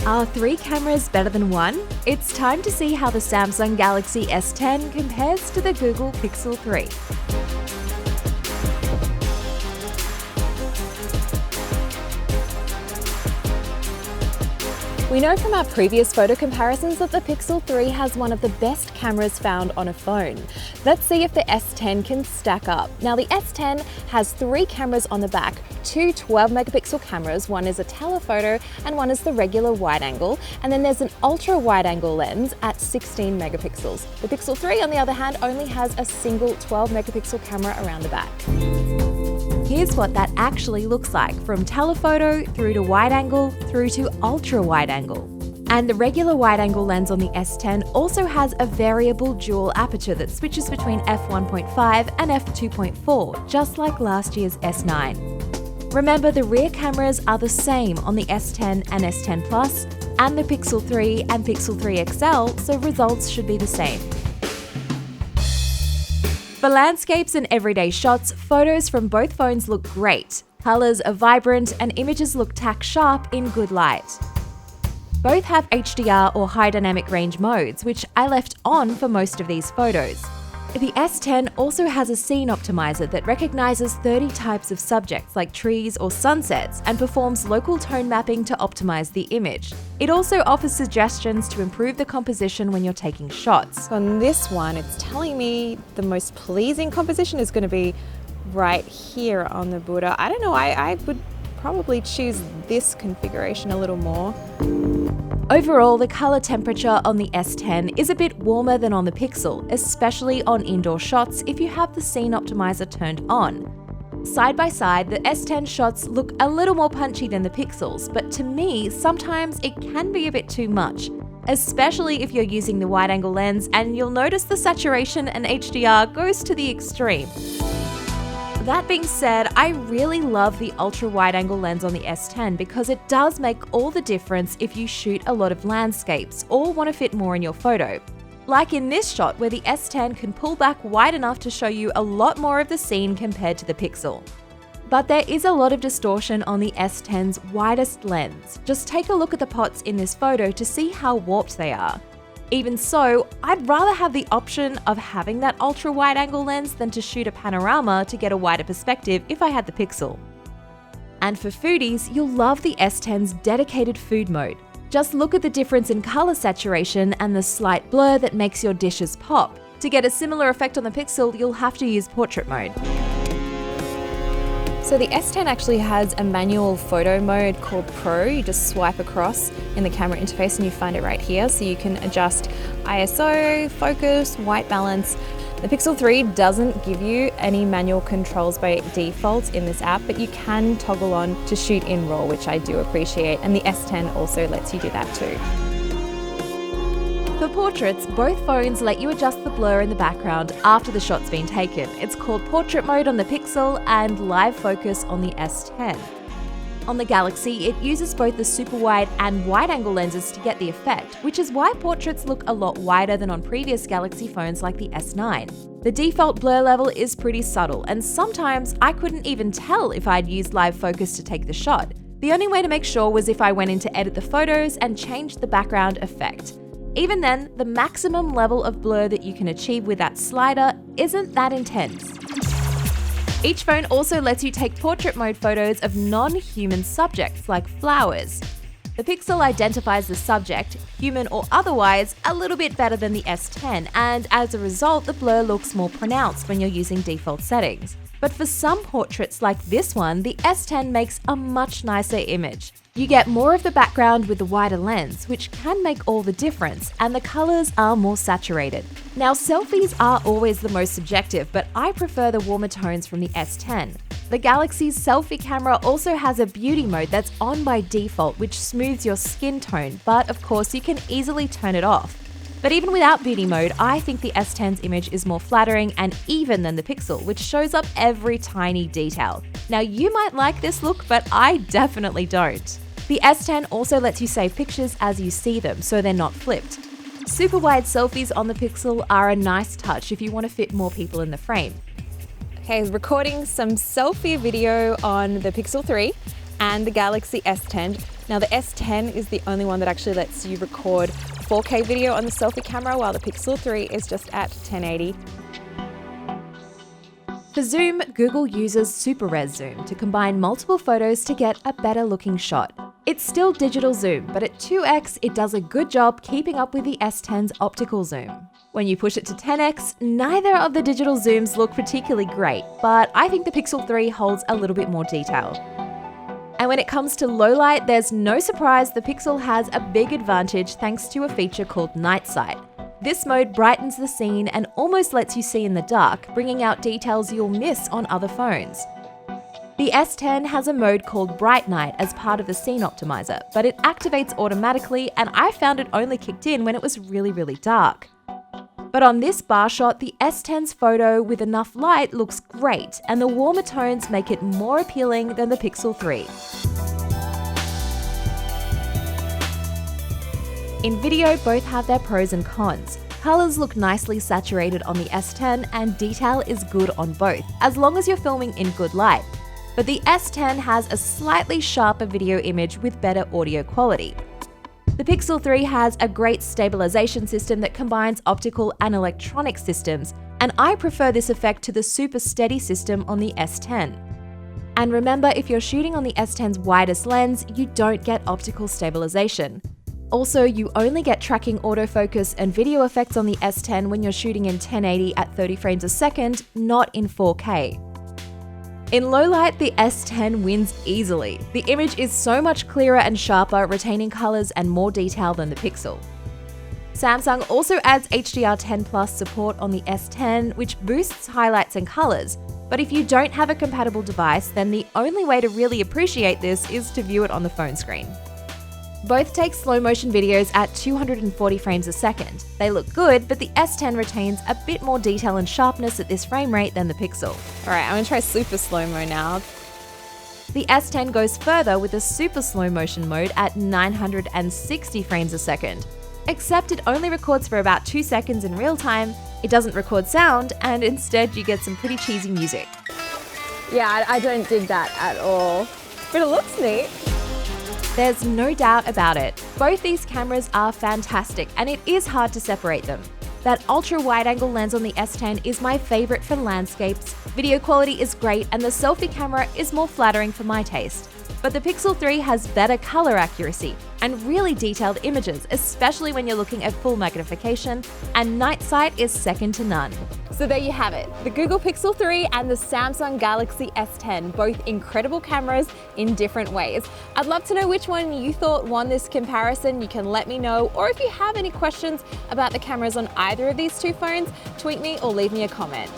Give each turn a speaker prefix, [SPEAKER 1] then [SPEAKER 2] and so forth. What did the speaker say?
[SPEAKER 1] Are 3 cameras better than 1? It's time to see how the Samsung Galaxy S10 compares to the Google Pixel 3. We know from our previous photo comparisons that the Pixel 3 has one of the best cameras found on a phone. Let's see if the S10 can stack up. Now, the S10 has 3 cameras on the back, 2 12-megapixel cameras, one is a telephoto and one is the regular wide-angle, and then there's an ultra-wide-angle lens at 16 megapixels. The Pixel 3, on the other hand, only has a single 12-megapixel camera around the back. Here's what that actually looks like, from telephoto through to wide-angle through to ultra-wide-angle. And the regular wide-angle lens on the S10 also has a variable dual aperture that switches between f1.5 and f2.4, just like last year's S9. Remember, the rear cameras are the same on the S10 and S10 Plus and the Pixel 3 and Pixel 3 XL, so results should be the same. For landscapes and everyday shots, photos from both phones look great. Colors are vibrant and images look tack sharp in good light. Both have HDR or high dynamic range modes, which I left on for most of these photos. The S10 also has a scene optimizer that recognizes 30 types of subjects like trees or sunsets and performs local tone mapping to optimize the image. It also offers suggestions to improve the composition when you're taking shots. On this one, it's telling me the most pleasing composition is going to be right here on the Buddha. I don't know, I would probably choose this configuration a little more. Overall, the color temperature on the S10 is a bit warmer than on the Pixel, especially on indoor shots if you have the scene optimizer turned on. Side by side, the S10 shots look a little more punchy than the Pixels, but to me, sometimes it can be a bit too much, especially if you're using the wide-angle lens, and you'll notice the saturation and HDR goes to the extreme. That being said, I really love the ultra-wide-angle lens on the S10 because it does make all the difference if you shoot a lot of landscapes or want to fit more in your photo. Like in this shot where the S10 can pull back wide enough to show you a lot more of the scene compared to the Pixel. But there is a lot of distortion on the S10's widest lens. Just take a look at the pots in this photo to see how warped they are. Even so, I'd rather have the option of having that ultra-wide-angle lens than to shoot a panorama to get a wider perspective if I had the Pixel. And for foodies, you'll love the S10's dedicated food mode. Just look at the difference in color saturation and the slight blur that makes your dishes pop. To get a similar effect on the Pixel, you'll have to use portrait mode. So the S10 actually has a manual photo mode called Pro. You just swipe across in the camera interface and you find it right here. So you can adjust ISO, focus, white balance. The Pixel 3 doesn't give you any manual controls by default in this app, but you can toggle on to shoot in RAW, which I do appreciate. And the S10 also lets you do that too. For portraits, both phones let you adjust the blur in the background after the shot's been taken. It's called Portrait Mode on the Pixel and Live Focus on the S10. On the Galaxy, it uses both the super wide and wide-angle lenses to get the effect, which is why portraits look a lot wider than on previous Galaxy phones like the S9. The default blur level is pretty subtle, and sometimes I couldn't even tell if I'd used Live Focus to take the shot. The only way to make sure was if I went in to edit the photos and changed the background effect. Even then, the maximum level of blur that you can achieve with that slider isn't that intense. Each phone also lets you take portrait mode photos of non-human subjects like flowers. The Pixel identifies the subject, human or otherwise, a little bit better than the S10, and as a result, the blur looks more pronounced when you're using default settings. But for some portraits like this one, the S10 makes a much nicer image. You get more of the background with the wider lens, which can make all the difference, and the colors are more saturated. Now, selfies are always the most subjective, but I prefer the warmer tones from the S10. The Galaxy's selfie camera also has a beauty mode that's on by default, which smooths your skin tone, but of course you can easily turn it off. But even without beauty mode, I think the S10's image is more flattering and even than the Pixel, which shows up every tiny detail. Now, you might like this look, but I definitely don't. The S10 also lets you save pictures as you see them, so they're not flipped. Super wide selfies on the Pixel are a nice touch if you want to fit more people in the frame. Okay, recording some selfie video on the Pixel 3 and the Galaxy S10.
[SPEAKER 2] Now the S10 is the only one that actually lets you record 4K video on the selfie camera, while the Pixel 3 is just at 1080.
[SPEAKER 1] For zoom, Google uses Super Res Zoom to combine multiple photos to get a better looking shot. It's still digital zoom, but at 2x, it does a good job keeping up with the S10's optical zoom. When you push it to 10x, neither of the digital zooms look particularly great, but I think the Pixel 3 holds a little bit more detail. And when it comes to low light, there's no surprise the Pixel has a big advantage thanks to a feature called Night Sight. This mode brightens the scene and almost lets you see in the dark, bringing out details you'll miss on other phones. The S10 has a mode called Bright Night as part of the scene optimizer, but it activates automatically, and I found it only kicked in when it was really dark. But on this bar shot, the S10's photo with enough light looks great, and the warmer tones make it more appealing than the Pixel 3. In video, both have their pros and cons. Colors look nicely saturated on the S10 and detail is good on both, as long as you're filming in good light. But the S10 has a slightly sharper video image with better audio quality. The Pixel 3 has a great stabilization system that combines optical and electronic systems, and I prefer this effect to the super steady system on the S10. And remember, if you're shooting on the S10's widest lens, you don't get optical stabilization. Also, you only get tracking autofocus and video effects on the S10 when you're shooting in 1080 at 30 frames a second, not in 4K. In low light, the S10 wins easily. The image is so much clearer and sharper, retaining colors and more detail than the Pixel. Samsung also adds HDR10 Plus support on the S10, which boosts highlights and colors. But if you don't have a compatible device, then the only way to really appreciate this is to view it on the phone screen. Both take slow motion videos at 240 frames a second. They look good, but the S10 retains a bit more detail and sharpness at this frame rate than the Pixel.
[SPEAKER 2] Alright, I'm gonna try super slow-mo now.
[SPEAKER 1] The S10 goes further with a super slow motion mode at 960 frames a second. Except it only records for about 2 seconds in real time, it doesn't record sound, and instead you get some pretty cheesy music.
[SPEAKER 2] Yeah, I don't dig that at all, but it looks neat.
[SPEAKER 1] There's no doubt about it. Both these cameras are fantastic, and it is hard to separate them. That ultra-wide-angle lens on the S10 is my favorite for landscapes. Video quality is great, and the selfie camera is more flattering for my taste. But the Pixel 3 has better color accuracy and really detailed images, especially when you're looking at full magnification, and night sight is second to none.
[SPEAKER 2] So there you have it, the Google Pixel 3 and the Samsung Galaxy S10, both incredible cameras in different ways. I'd love to know which one you thought won this comparison. You can let me know, or if you have any questions about the cameras on either of these two phones, tweet me or leave me a comment.